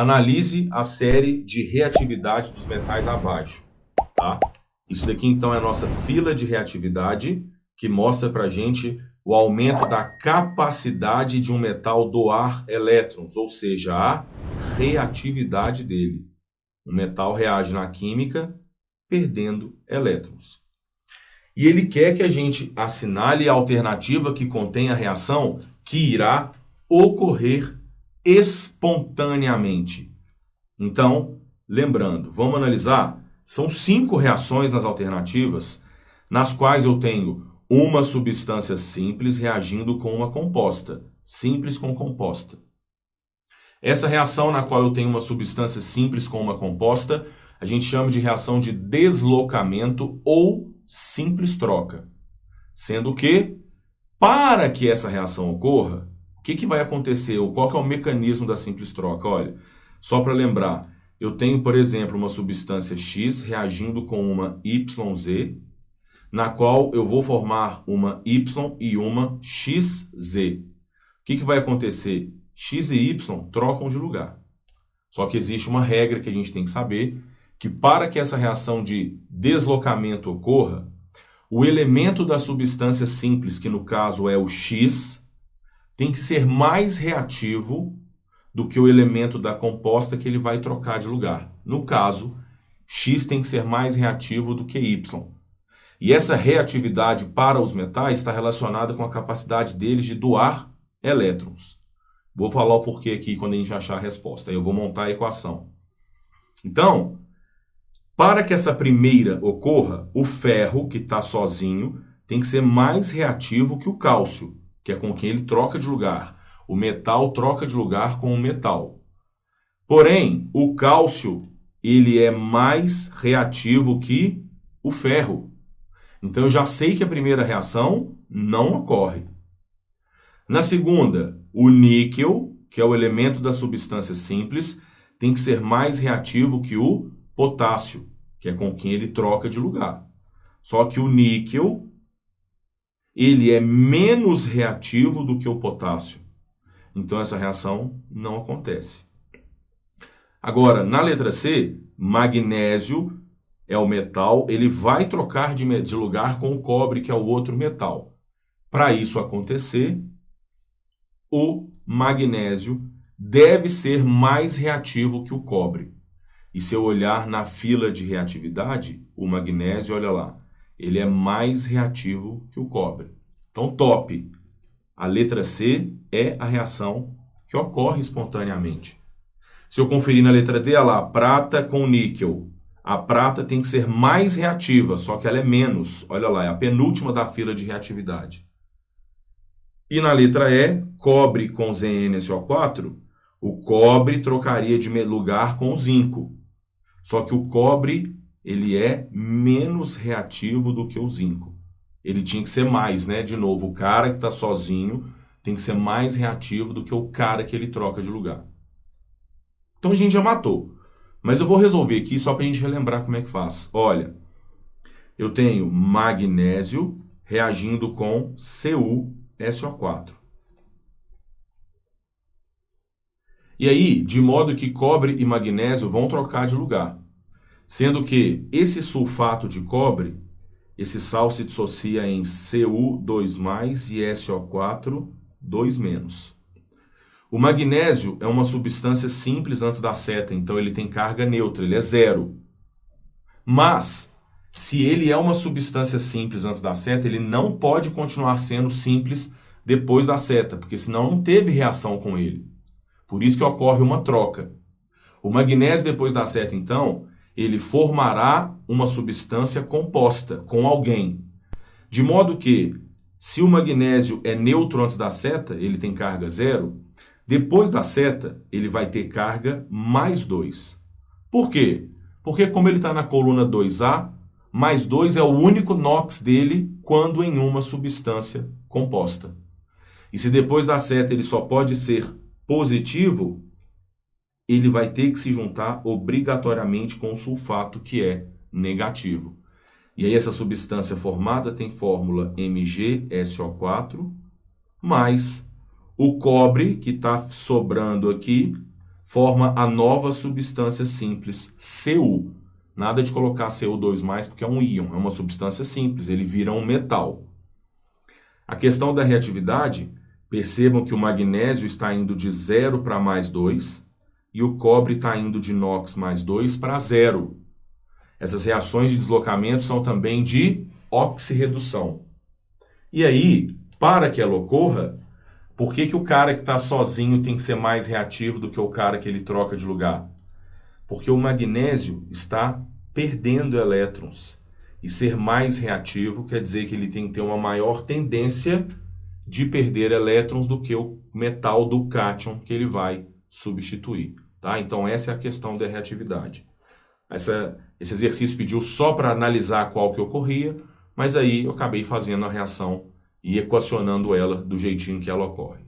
Analise a série de reatividade dos metais abaixo, tá? Isso daqui, então, é a nossa fila de reatividade, que mostra para a gente o aumento da capacidade de um metal doar elétrons, ou seja, a reatividade dele. O metal reage na química perdendo elétrons. E ele quer que a gente assinale a alternativa que contém a reação que irá ocorrer espontaneamente. Então, lembrando, vamos analisar. São 5 reações nas alternativas, nas quais eu tenho uma substância simples reagindo com uma composta. Simples com composta. Essa reação na qual eu tenho uma substância simples com uma composta, a gente chama de reação de deslocamento ou simples troca. Sendo que, para que essa reação ocorra, o que vai acontecer? Ou qual que é o mecanismo da simples troca? Olha, só para lembrar, eu tenho, por exemplo, uma substância X reagindo com uma YZ, na qual eu vou formar uma Y e uma XZ. O que vai acontecer? X e Y trocam de lugar. Só que existe uma regra que a gente tem que saber, que para que essa reação de deslocamento ocorra, o elemento da substância simples, que no caso é o X, tem que ser mais reativo do que o elemento da composta que ele vai trocar de lugar. No caso, X tem que ser mais reativo do que Y. E essa reatividade para os metais está relacionada com a capacidade deles de doar elétrons. Vou falar o porquê aqui quando a gente achar a resposta. Aí eu vou montar a equação. Então, para que essa primeira ocorra, o ferro, que está sozinho, tem que ser mais reativo que o cálcio, que é com quem ele troca de lugar. O metal troca de lugar com o metal. Porém, o cálcio, ele é mais reativo que o ferro. Então, eu já sei que a primeira reação não ocorre. Na segunda, o níquel, que é o elemento da substância simples, tem que ser mais reativo que o potássio, que é com quem ele troca de lugar. Só que o níquel, ele é menos reativo do que o potássio. Então, essa reação não acontece. Agora, na letra C, magnésio é o metal, ele vai trocar de lugar com o cobre, que é o outro metal. Para isso acontecer, o magnésio deve ser mais reativo que o cobre. E se eu olhar na fila de reatividade, o magnésio, olha lá, ele é mais reativo que o cobre. Então, top. A letra C é a reação que ocorre espontaneamente. Se eu conferir na letra D, olha lá, prata com níquel. A prata tem que ser mais reativa, só que ela é menos. Olha lá, é a penúltima da fila de reatividade. E na letra E, cobre com ZnSO4, o cobre trocaria de lugar com o zinco. Só que o cobre, ele é menos reativo do que o zinco. Ele tinha que ser mais, né? De novo, o cara que está sozinho tem que ser mais reativo do que o cara que ele troca de lugar. Então a gente já matou. Mas eu vou resolver aqui só para a gente relembrar como é que faz. Olha, eu tenho magnésio reagindo com CuSO4. E aí, de modo que cobre e magnésio vão trocar de lugar. Sendo que esse sulfato de cobre, esse sal se dissocia em Cu2+ e SO4 2-. O magnésio é uma substância simples antes da seta, então ele tem carga neutra, ele é zero. Mas, se ele é uma substância simples antes da seta, ele não pode continuar sendo simples depois da seta, porque senão não teve reação com ele. Por isso que ocorre uma troca. O magnésio depois da seta, então, ele formará uma substância composta com alguém. De modo que, se o magnésio é neutro antes da seta, ele tem carga zero, depois da seta, ele vai ter carga mais 2. Por quê? Porque como ele está na coluna 2A, mais 2 é o único NOx dele quando em uma substância composta. E se depois da seta ele só pode ser positivo, ele vai ter que se juntar obrigatoriamente com o sulfato, que é negativo. E aí essa substância formada tem fórmula MgSO4 mais o cobre, que está sobrando aqui, forma a nova substância simples, Cu. Nada de colocar CO2+, porque é um íon, é uma substância simples, ele vira um metal. A questão da reatividade, percebam que o magnésio está indo de 0 para +2 e o cobre está indo de NOx +2 para 0. Essas reações de deslocamento são também de oxirredução. E aí, para que ela ocorra, por que o cara que está sozinho tem que ser mais reativo do que o cara que ele troca de lugar? Porque o magnésio está perdendo elétrons. E ser mais reativo quer dizer que ele tem que ter uma maior tendência de perder elétrons do que o metal do cátion que ele vai substituir. Tá? Então essa é a questão da reatividade. Esse exercício pediu só para analisar qual que ocorria, mas aí eu acabei fazendo a reação e equacionando ela do jeitinho que ela ocorre.